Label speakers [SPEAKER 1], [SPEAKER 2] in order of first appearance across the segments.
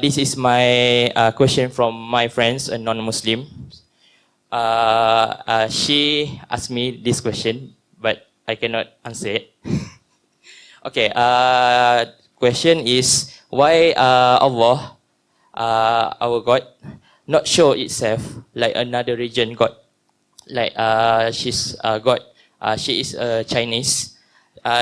[SPEAKER 1] This is my question from my friends, a non-Muslim. She asked me this question, but I cannot answer it. Okay, question is, why Allah, our God, not show itself like another religion God? Like she's God, she is Chinese.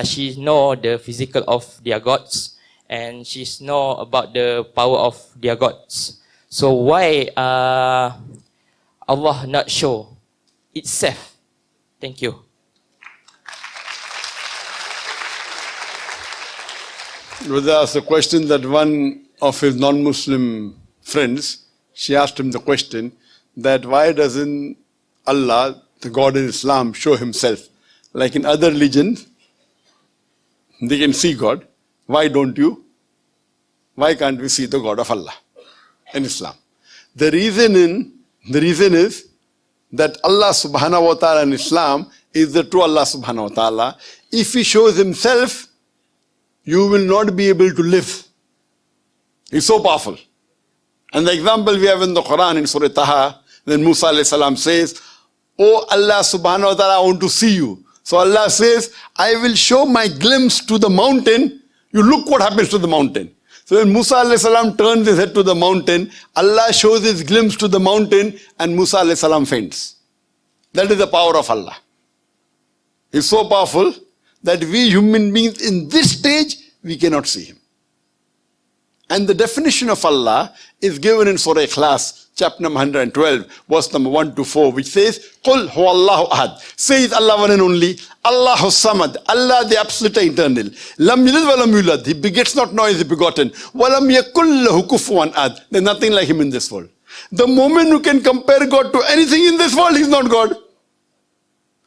[SPEAKER 1] She know the physical of their gods, and she know about the power of their gods. So why Allah not show itself? Thank you.
[SPEAKER 2] Brother asked a question that one of his non-Muslim friends, she asked him the question that why doesn't Allah, the God in Islam, show himself? Like in other religions, they can see God. Why don't you? Why can't we see the God of Allah in Islam? The reason is that Allah subhanahu wa ta'ala in Islam is the true Allah subhanahu wa ta'ala. If He shows Himself, you will not be able to live. He's so powerful. And the example we have in the Quran in Surah Taha, when Musa alayhi salam says, "Oh Allah subhanahu wa ta'ala, I want to see you." So Allah says, "I will show my glimpse to the mountain." You look what happens to the mountain. So when Musa alayhi salam turns his head to the mountain, Allah shows his glimpse to the mountain and Musa alayhi salam faints. That is the power of Allah. He's so powerful that we human beings in this stage, we cannot see Him. And the definition of Allah is given in Surah Ikhlas, chapter number 112, verse number 1 to 4, which says, "Qul huwallahu ahad." Says Allah one and only, Allahu samad, Allah the absolute eternal. Lam yalid wa lam yulad, He begets not nor is He begotten. Wa lam yakul lahu kufuwan ahad. There's nothing like Him in this world. The moment you can compare God to anything in this world, He's not God.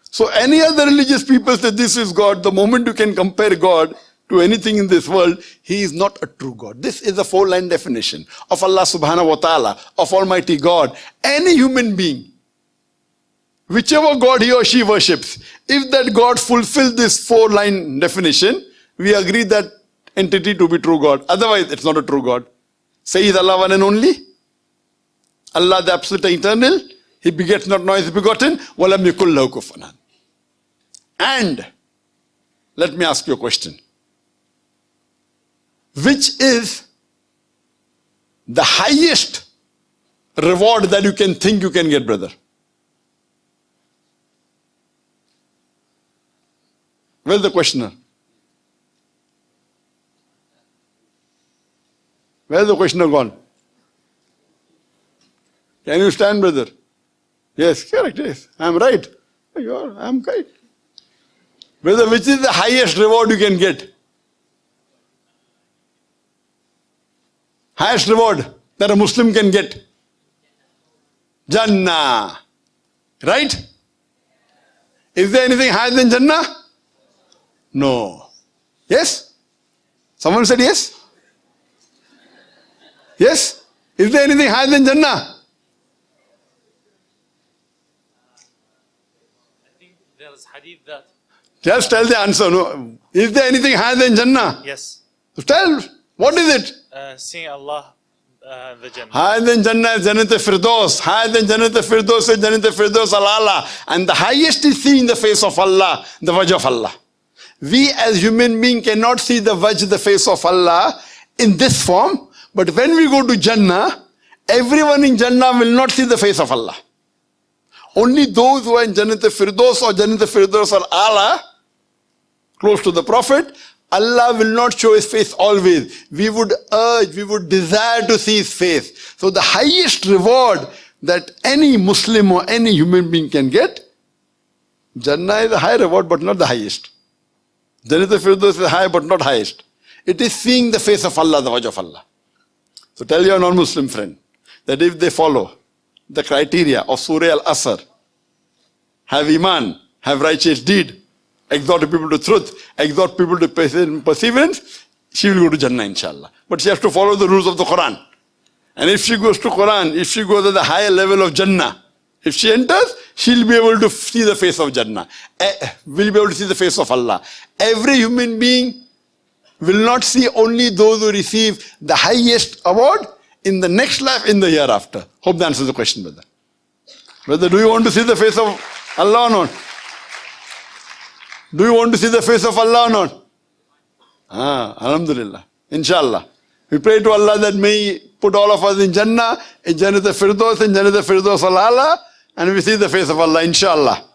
[SPEAKER 2] So any other religious people say this is God. The moment you can compare God to anything in this world, He is not a true God. This is a 4-line definition of Allah subhanahu wa ta'ala, of Almighty God. Any human being, whichever God he or she worships, if that God fulfills this 4-line definition, we agree that entity to be true God. Otherwise, it's not a true God. Says Allah one and only, Allah the absolute eternal, He begets not nor is He begotten, walam yakul lahu kufuwan ahad. And let me ask you a question. Which is the highest reward that you can think you can get, brother? Where's the questioner? Where's the questioner gone? Can you stand, brother? Yes, correct, yes. I'm right. I'm right. Brother, which is the highest reward you can get? Highest reward that a Muslim can get? Jannah. Right? Is there anything higher than Jannah? No. Yes? Someone said yes? Yes? Is there anything higher than Jannah?
[SPEAKER 3] I think there's hadith that...
[SPEAKER 2] Just tell the answer. No. Is there anything higher than Jannah?
[SPEAKER 3] Yes.
[SPEAKER 2] So tell. What is it?
[SPEAKER 3] Seeing Allah, the Jannah.
[SPEAKER 2] Higher than Jannah is Jannat al-Firdaus. Higher than Jannat al-Firdaus is Jannat al-Firdaus al-Ala. And the highest is seeing the face of Allah, the wajh of Allah. We as human beings cannot see the wajh, the face of Allah in this form. But when we go to Jannah, everyone in Jannah will not see the face of Allah. Only those who are in Jannat al-Firdaus or Jannat al-Firdaus al-Ala, close to the Prophet, Allah will not show His face always. We would urge, we would desire to see His face. So the highest reward that any Muslim or any human being can get, Jannah is a high reward but not the highest. Jannat al-Firdaus is high but not highest. It is seeing the face of Allah, the wajh of Allah. So tell your non-Muslim friend that if they follow the criteria of Surah Al-Asr, have Iman, have righteous deed, exhort people to truth, exhort people to perseverance, she will go to Jannah inshallah. But she has to follow the rules of the Quran. And if she goes to Quran, if she goes at the higher level of Jannah, if she enters, she'll be able to see the face of Jannah. Will be able to see the face of Allah. Every human being will not see only those who receive the highest award. in the next life, in the hereafter. Hope that answers the question, brother. Brother, do you want to see the face of Allah or not? Do you want to see the face of Allah or not? Alhamdulillah. Inshallah. We pray to Allah that may He put all of us in Jannah, in Jannat al-Firdaus, in Jannat al-Firdaus al-Ala, and we see the face of Allah, inshallah.